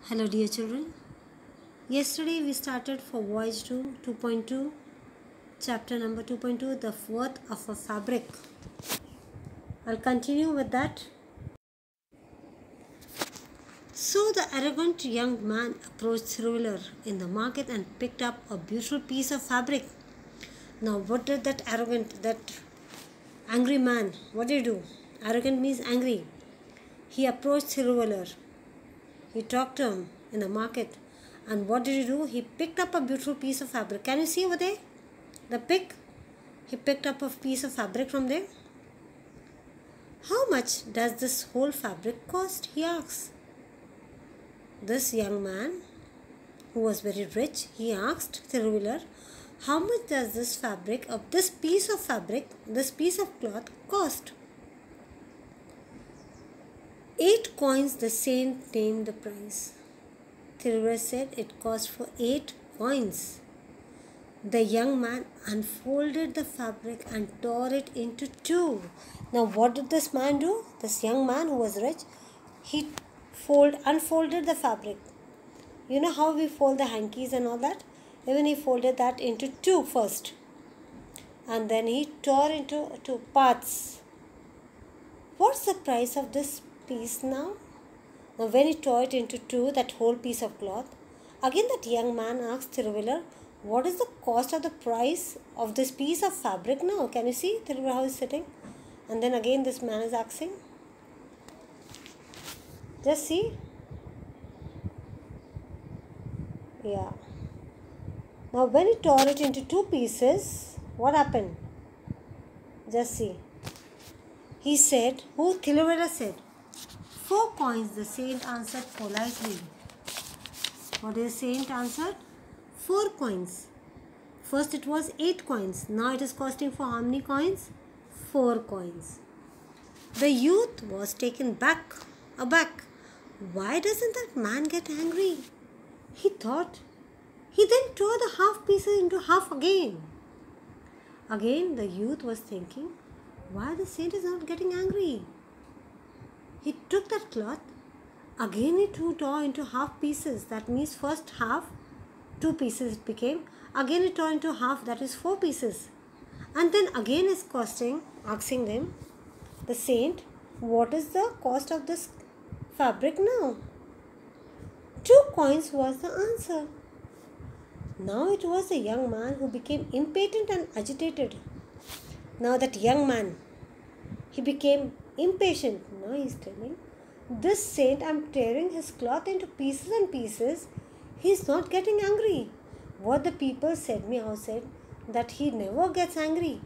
Hello dear children. Yesterday we started for Voyage 2.2, chapter number 2.2, the worth of a fabric. I'll continue with that. So the arrogant young man approached Thiruvallur in the market and picked up a beautiful piece of fabric. Now what did that angry man, what did he do? Arrogant means angry. He approached Thiruvallur. He talked to him in the market. And what did he do? He picked up a beautiful piece of fabric. Can you see over there? The pick. He picked up a piece of fabric from there. How much does this whole fabric cost? He asked. This young man, who was very rich, he asked Thiruvallur, how much does this piece of cloth cost? 8 coins, the saint named the price. Thiruvallur said it cost for 8 coins. The young man unfolded the fabric and tore it into 2. Now what did this man do? This young man who was rich, he unfolded the fabric. You know how we fold the hankies and all that? Even he folded that into 2 first. And then he tore into 2 parts. What's the price of this piece now? Now when he tore it into 2, that whole piece of cloth, again that young man asked Thiruvallur, what is the cost of the price of this piece of fabric now? Can you see Thiruvallur how he's sitting? And then again this man is asking. Just see. Yeah. Now when he tore it into 2 pieces, what happened? Just see. He said, Thiruvallur said, 4 coins, the saint answered politely. What is the saint answered? 4 coins. First it was 8 coins. Now it is costing for how many coins? 4 coins. The youth was taken aback. Why doesn't that man get angry? He thought. He then tore the half pieces into half again. Again the youth was thinking, why the saint is not getting angry? He took that cloth, again he tore into half pieces. That means first half, 2 pieces it became. Again he tore into half, that is 4 pieces. And then again is asking them, the saint, what is the cost of this fabric now? 2 coins was the answer. Now it was the young man who became impatient and agitated. Now that young man, he became impatient. Now he is telling, this saint, I am tearing his cloth into pieces and pieces. He is not getting angry. What the people said that he never gets angry.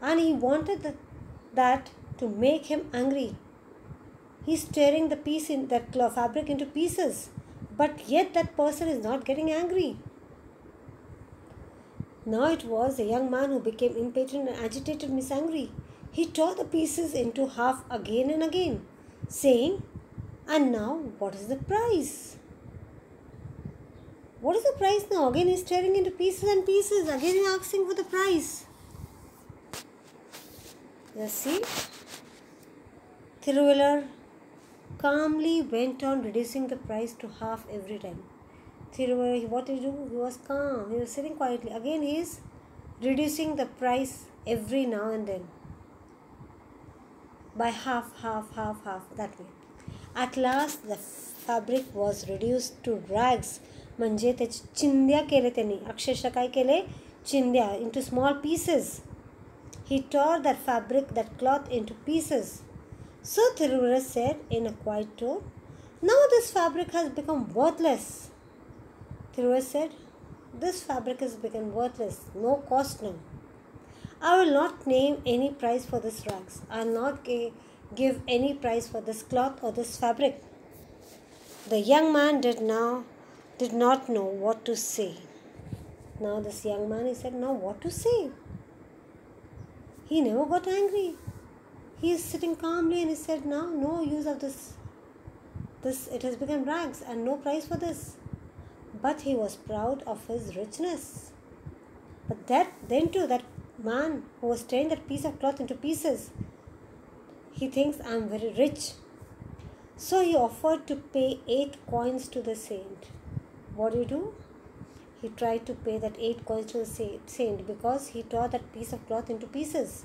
And he wanted that to make him angry. He is tearing that fabric into pieces. But yet that person is not getting angry. Now it was the young man who became impatient and agitated, means angry. He tore the pieces into half again and again, saying, and now what is the price? What is the price now? Again he is tearing into pieces and pieces. Again he is asking for the price. Just see. Thiruvallur calmly went on reducing the price to half every time. Thiruvallur, what did he do? He was calm. He was sitting quietly. Again he is reducing the price every now and then. By half, that way. At last the fabric was reduced to rags. म्हणजे त्याचे चिंध्या केले त्यांनी. अक्षरशः काय केले? चिंध्या, into small pieces. He tore that cloth into pieces. So Thiruvallur said in a quiet tone, now this fabric has become worthless. Thiruvallur said, this fabric has become worthless, no cost now. I will not name any price for this rags. I will not give any price for this cloth or this fabric. The young man did not know what to say. Now this young man, he said, now what to say? He never got angry. He is sitting calmly and he said, now no use of this. It has become rags and no price for this. But he was proud of his richness. But that man who was tearing that piece of cloth into pieces, he thinks, I am very rich. So he offered to pay 8 coins to the saint. What do? He tried to pay that 8 coins to the saint because he tore that piece of cloth into pieces.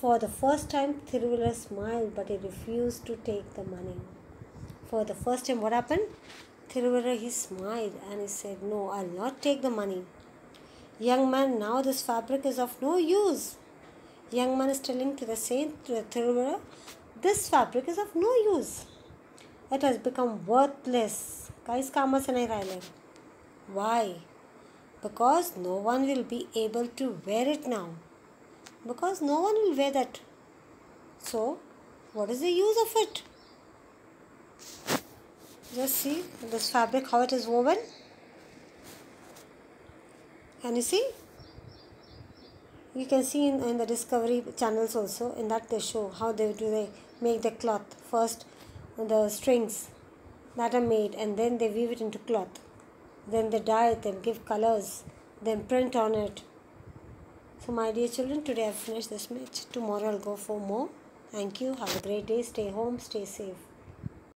For the first time, Thiruvallur smiled, but he refused to take the money. For the first time, what happened? Thiruvallur, he smiled and he said, "No, I'll not take the money. Young man, now this fabric is of no use." Young man is telling to the saint, to the Thiruvallur, this fabric is of no use. It has become worthless. Kais kamas nahi raile. Why? Because no one will be able to wear it now. Because no one will wear that. So, what is the use of it? Just see this fabric, how it is woven. Can you see? You can see in the Discovery channels also, in that they show how they make the cloth. First, the strings that are made, and then they weave it into cloth. Then they dye it, then give colors, then print on it. So my dear children, today I've finished this much. Tomorrow I'll go for more. Thank you. Have a great day. Stay home. Stay safe.